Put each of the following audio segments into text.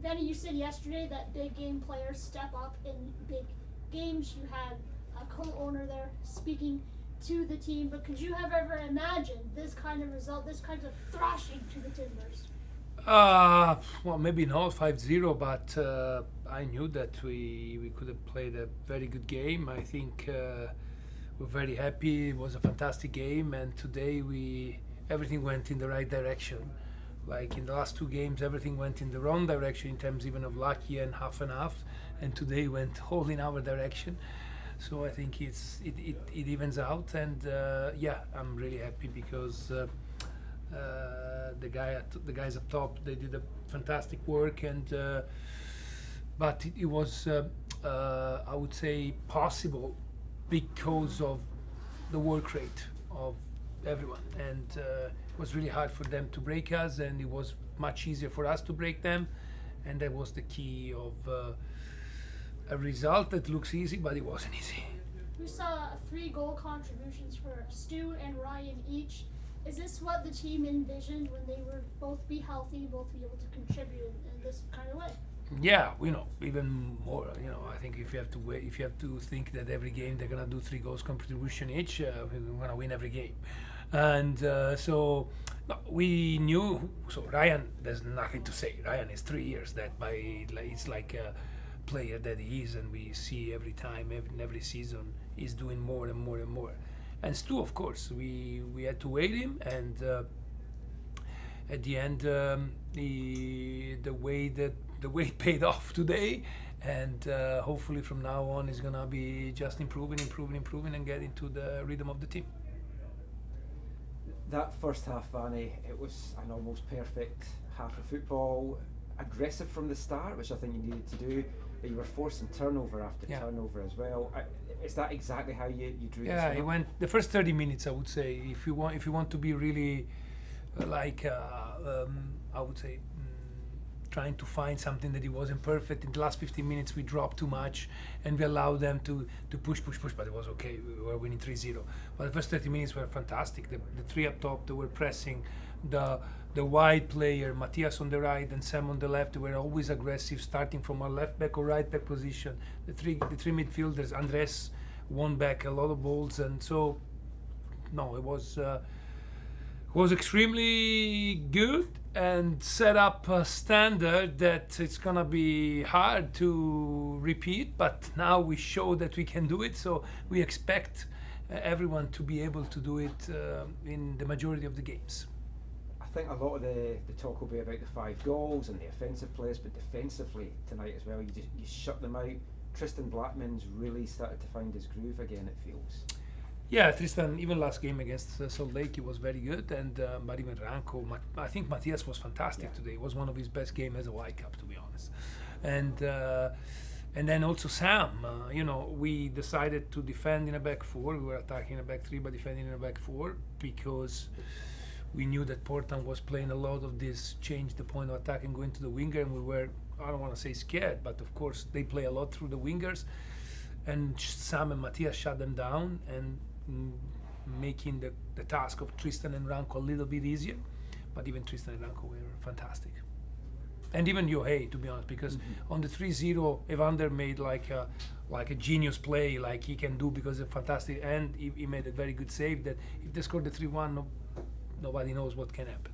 Vanni, you said yesterday that big game players step up in big games. You had a co-owner there speaking to the team, but could you have ever imagined this kind of result, this kind of thrashing to the Timbers? Well, maybe not 5-0, but I knew that we could have played a very good game. I think we're very happy. It was a fantastic game, and today everything went in the right direction. Like in the last two games, everything went in the wrong direction in terms even of lucky and half, and today went all in our direction. So I think it evens out, and yeah, I'm really happy because the guys up top, they did a fantastic work, and but it was I would say possible because of the work rate of everyone, and it was really hard for them to break us, and it was much easier for us to break them, and that was the key of a result that looks easy, but it wasn't easy. We saw 3 goal contributions for Stu and Ryan each. Is this what the team envisioned when they were both be healthy, both be able to contribute in this kind of way? Yeah, even more. I think if you have to think that every game they're gonna do 3 goals contribution each, we're gonna win every game. And so no, we knew. So Ryan, there's nothing to say. Ryan is 3 years that it's like a player that he is, and we see every time, every season, he's doing more and more and more. And Stu, of course, we had to wait him, and at the end, the way paid off today, and hopefully from now on is gonna be just improving, and get into the rhythm of the team. That first half, Vanni, it was an almost perfect half of football. Aggressive from the start, which I think you needed to do, but you were forcing turnover after turnover as well. Is that exactly how you drew this? Yeah, it went the first 30 minutes. I would say if you want to be really I would say trying to find something that it wasn't perfect. In the last 15 minutes, we dropped too much, and we allowed them to push, but it was okay. We were winning 3-0. But the first 30 minutes were fantastic. The 3 up top, they were pressing. The wide player, Matthias on the right and Sam on the left, they were always aggressive, starting from our left back or right back position. The three midfielders, Andres won back a lot of balls, and so no, it was extremely good and set up a standard that it's gonna be hard to repeat, but now we show that we can do it, so we expect everyone to be able to do it in the majority of the games. I think a lot of the talk will be about the 5 goals and the offensive players, but defensively tonight as well, you shut them out. Tristan Blackman's really started to find his groove again, it feels. Yeah, Tristan, even last game against Salt Lake, he was very good, and but even Ranko, I think Matthias was fantastic today. It was one of his best games as a White Cup, to be honest. And then also Sam, we decided to defend in a back 4. We were attacking in a back 3, but defending in a back 4 because we knew that Portland was playing a lot of this change the point of attack and going to the winger, and we were, I don't want to say scared, but of course they play a lot through the wingers, and Sam and Matthias shut them down and making the task of Tristan and Ranko a little bit easier. But even Tristan and Ranko were fantastic. And even Yohei, to be honest, because on the 3-0, Evander made like a genius play, like he can do, because it's fantastic, and he made a very good save that if they scored the 3-1, nobody knows what can happen.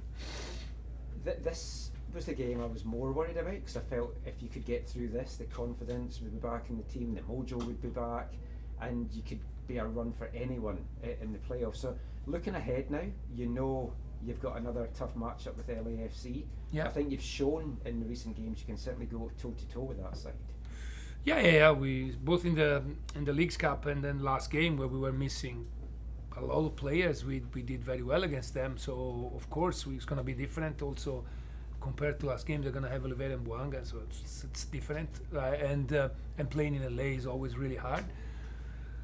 This was the game I was more worried about, because I felt if you could get through this, the confidence would be back in the team, the mojo would be back, and you could be a run for anyone in the playoffs. So looking ahead now, you've got another tough matchup with LAFC. Yeah. I think you've shown in the recent games you can certainly go toe to toe with that side. Yeah. We both in the Leagues Cup and then last game where we were missing a lot of players, we did very well against them. So of course it's going to be different. Also compared to last game, they're going to have Oliveira and Buanga, so it's different. And playing in LA is always really hard.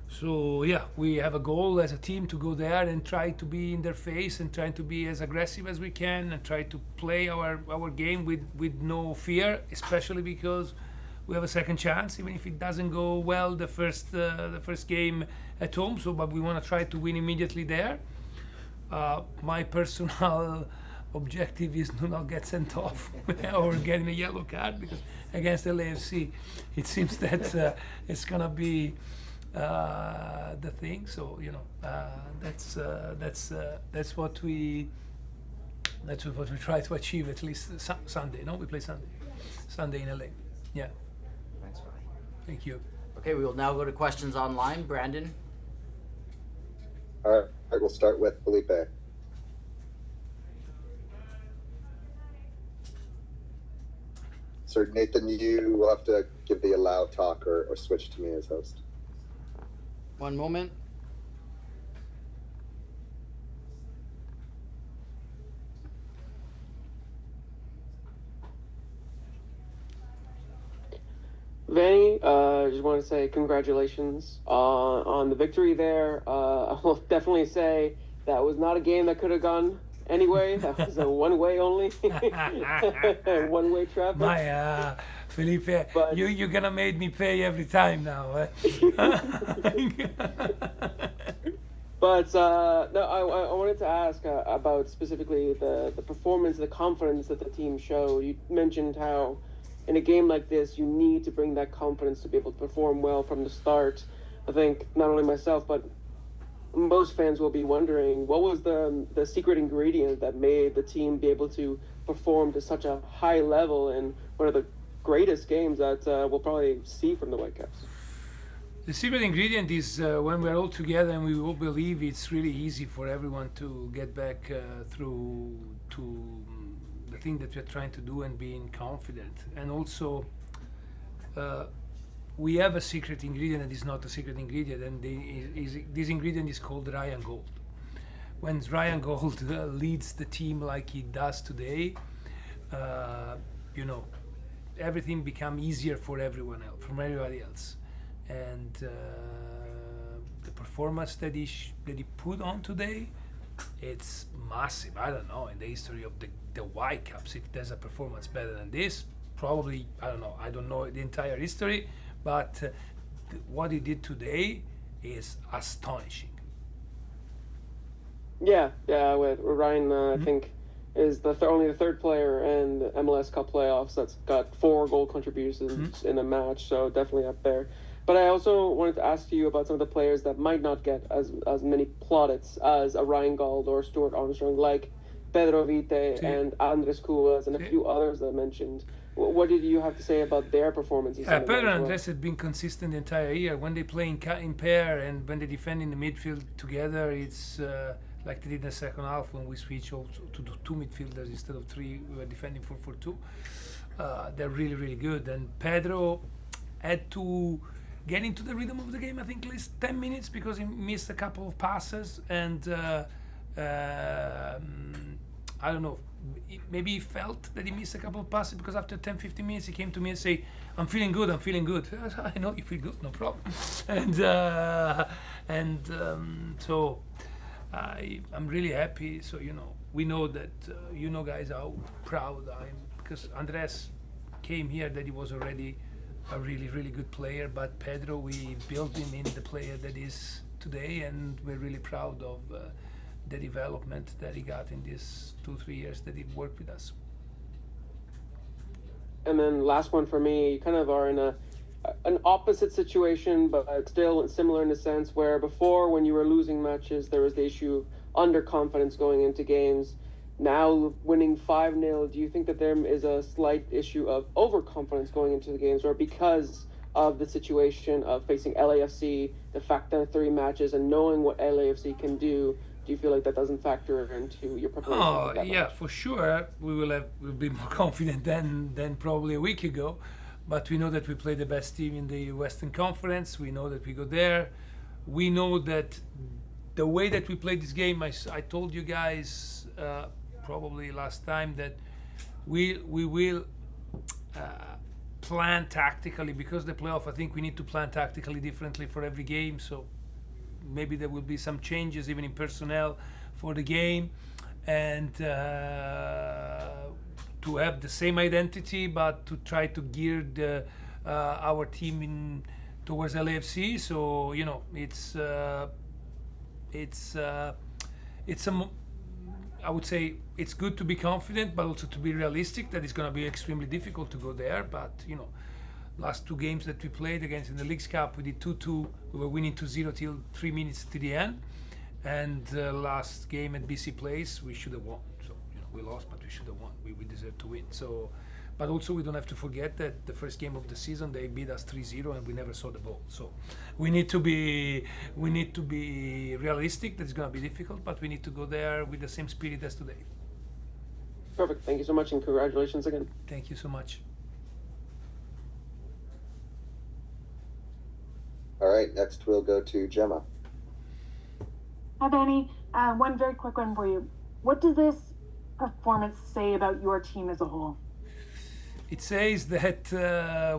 So yeah, we have a goal as a team to go there and try to be in their face and try to be as aggressive as we can and try to play our game with no fear, especially because we have a second chance, even if it doesn't go well the first game at home. So, but we want to try to win immediately there. My personal objective is to not get sent off or getting a yellow card, because against LAFC it seems that it's gonna be the thing. So that's what we try to achieve, at least Sunday. No, we play Sunday. Sunday in LA. Yeah. Thanks, Vanni. Thank you. Okay, we will now go to questions online. Brandon. All right, we'll start with Felipe. Sir Nathan, you will have to give the allow talk or switch to me as host. One moment. Vanni, I just want to say congratulations on the victory there. I will definitely say that was not a game that could have gone anyway. That was a one-way only, one-way traffic. My Felipe, But- you're gonna make me pay every time now. But no, I wanted to ask about specifically the performance, the confidence that the team showed. You mentioned how in a game like this, you need to bring that confidence to be able to perform well from the start. I think not only myself, but most fans will be wondering, what was the secret ingredient that made the team be able to perform to such a high level in one of the greatest games that we'll probably see from the Whitecaps? The secret ingredient is when we're all together and we all believe, it's really easy for everyone to get back through to the thing that we're trying to do and being confident. And also, we have a secret ingredient that is not a secret ingredient, and this ingredient is called Ryan Gold. When Ryan Gold leads the team like he does today, everything becomes easier for everybody else. And the performance that he put on today, it's massive. I don't know, in the history of the Whitecaps, if there's a performance better than this, probably, I don't know. I don't know the entire history, but what he did today is astonishing. Yeah, with Ryan, I think, is only the third player in the MLS Cup playoffs that's got 4 goal contributions in a match, so definitely up there. But I also wanted to ask you about some of the players that might not get as many plaudits as a Ryan Gold or Stuart Armstrong, like Pedro Vite and Andres Cubas and a few others that I mentioned. What did you have to say about their performances? Yeah, Pedro and Andres have been consistent the entire year. When they play in pair and when they defend in the midfield together, it's like they did in the second half when we switched also to 2 midfielders instead of 3. We were defending 4-4-2. They're really, really good. And Pedro had to get into the rhythm of the game, I think, at least 10 minutes, because he missed a couple of passes. And I don't know, maybe he felt that he missed a couple of passes, because after 10-15 minutes he came to me and said, I'm feeling good. I know you feel good, no problem. So I'm really happy. So we know that guys, how proud I am, because Andres came here that he was already a really, really good player, but Pedro, we built him in the player that is today, and we're really proud of the development that he got in these 2-3 years that he worked with us. And then last one for me, you kind of are in an opposite situation, but still similar in the sense where before, when you were losing matches, there was the issue of underconfidence going into games. Now winning 5-0, do you think that there is a slight issue of overconfidence going into the games, or because of the situation of facing LAFC, the fact that 3 matches and knowing what LAFC can do you feel like that doesn't factor into your preparation? Oh, yeah, for sure. We'll be more confident than probably a week ago. But we know that we play the best team in the Western Conference. We know that we go there. We know that the way that we play this game, I told you guys probably last time that we will plan tactically, because the playoff, I think we need to plan tactically differently for every game. So maybe there will be some changes even in personnel for the game, and to have the same identity, but to try to gear our team towards LAFC. So I would say it's good to be confident, but also to be realistic that it's going to be extremely difficult to go there. But last two games that we played against in the Leagues Cup, we did 2-2. We were winning 2-0 till 3 minutes to the end. And last game at BC Place, we should have won. So we lost, but we should have won. We deserve to win. So, but also we don't have to forget that the first game of the season they beat us 3-0 and we never saw the ball. So we need to be realistic. That's going to be difficult, but we need to go there with the same spirit as today. Perfect. Thank you so much, and congratulations again. Thank you so much. All right, next we'll go to Gemma. Hi, Vanni. One very quick one for you. What does this performance say about your team as a whole? It says that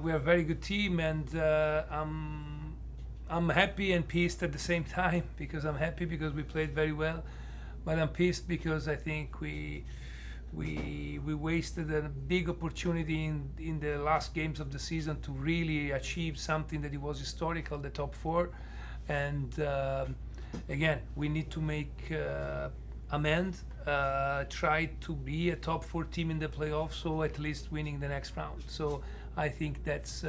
we are a very good team, and I'm happy and pissed at the same time, because I'm happy because we played very well, but I'm pissed because I think we wasted a big opportunity in the last games of the season to really achieve something that it was historical, the top four, and again we need to make amend, try to be a top four team in the playoffs, so at least winning the next round. So I think that's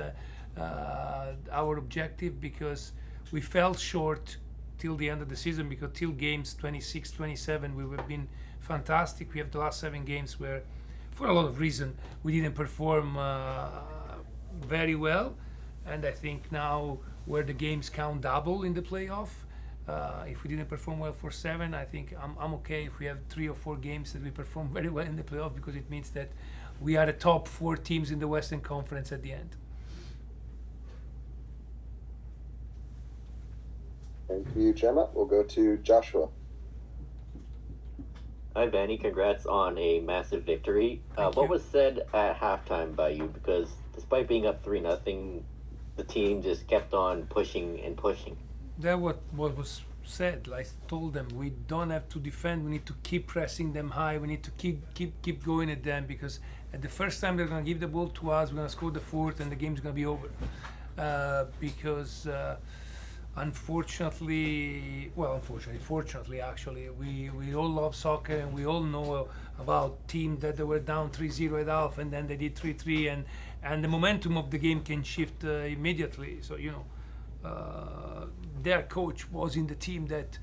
our objective, because we fell short till the end of the season, because till games 26, 27 we have been fantastic. We have the last 7 games where, for a lot of reasons, we didn't perform very well, and I think now where the games count double in the playoff, if we didn't perform well for 7, I think I'm okay if we have 3 or 4 games that we perform very well in the playoff, because it means that we are the top 4 teams in the Western Conference at the end. Thank you, Gemma. We'll go to Joshua. Hi, Vanni. Congrats on a massive victory. What was said at halftime by you? Because despite being up 3-0, the team just kept on pushing and pushing. That what was said. I told them we don't have to defend. We need to keep pressing them high. We need to keep going at them, because at the first time they're going to give the ball to us, we're going to score the fourth, and the game's going to be over. Fortunately, actually, we all love soccer, and we all know about teams that they were down 3-0 at half, and then they did 3-3, and the momentum of the game can shift immediately. So their coach was in the team that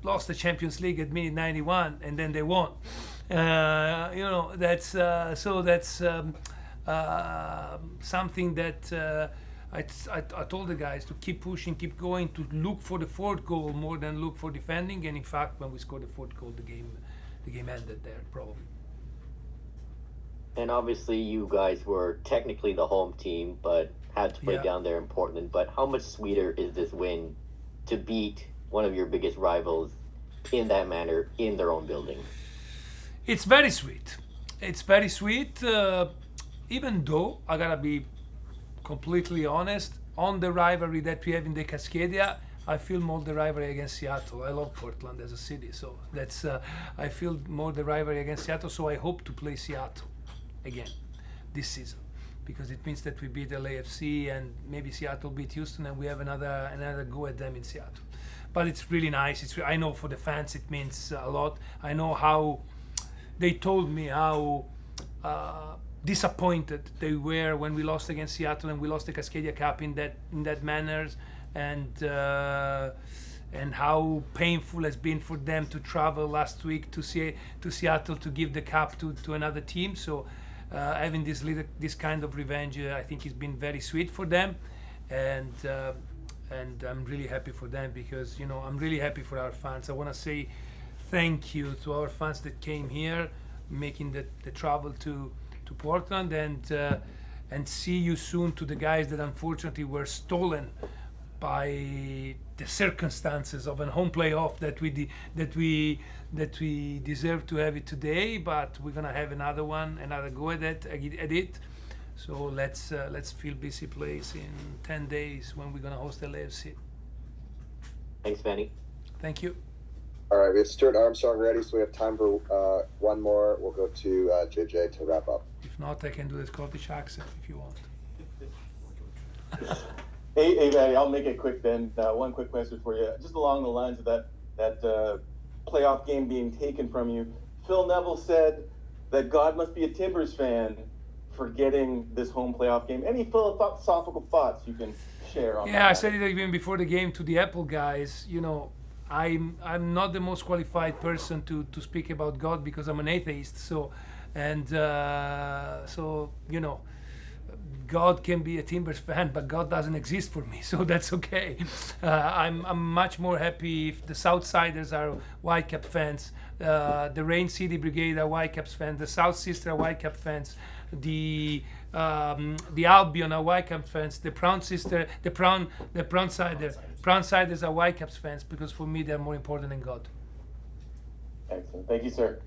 lost the Champions League at minute 91, and then they won. That's something that I told the guys to keep pushing, keep going, to look for the fourth goal more than look for defending. And in fact, when we scored the fourth goal, the game ended there probably. And obviously, you guys were technically the home team, but had to play down there in Portland. But how much sweeter is this win to beat one of your biggest rivals in that manner in their own building? It's very sweet. It's very sweet, even though I gotta be completely honest, on the rivalry that we have in the Cascadia, I feel more the rivalry against Seattle. I love Portland as a city, so that's I feel more the rivalry against Seattle. So I hope to play Seattle again this season, because it means that we beat LAFC and maybe Seattle beat Houston, and we have another go at them in Seattle. But it's really nice. I know for the fans it means a lot. I know how they told me how disappointed they were when we lost against Seattle and we lost the Cascadia Cup in that manner, and how painful it's been for them to travel last week to Seattle to give the cup to another team. So having this kind of revenge, I think it's been very sweet for them, and I'm really happy for them, because I'm really happy for our fans. I want to say thank you to our fans that came here, making the travel to Portland, and see you soon to the guys that unfortunately were stolen by the circumstances of a home playoff that we deserve to have it today, but we're gonna have another go at it. So let's fill BC Place in 10 days when we're gonna host the LAFC. Thanks, Vanni. Thank you. All right, we have Stuart Armstrong ready, so we have time for one more. We'll go to JJ to wrap up. If not, I can do the Scottish accent if you want. Hey, Vanni, I'll make it quick then. One quick question for you, just along the lines of that playoff game being taken from you. Phil Neville said that God must be a Timbers fan for getting this home playoff game. Any philosophical thoughts you can share on that? Yeah, I said it even before the game to the Apple guys. You know, I'm not the most qualified person to speak about God because I'm an atheist. So, you know, God can be a Timbers fan, but God doesn't exist for me, so that's okay. I'm much more happy if the Southsiders are Whitecap fans, the Rain City Brigade are Whitecaps fans, the South Sister are Whitecap fans, the Albion are Whitecaps fans, the Brownsiders are Whitecaps fans, because for me they're more important than God. Excellent. Thank you, sir.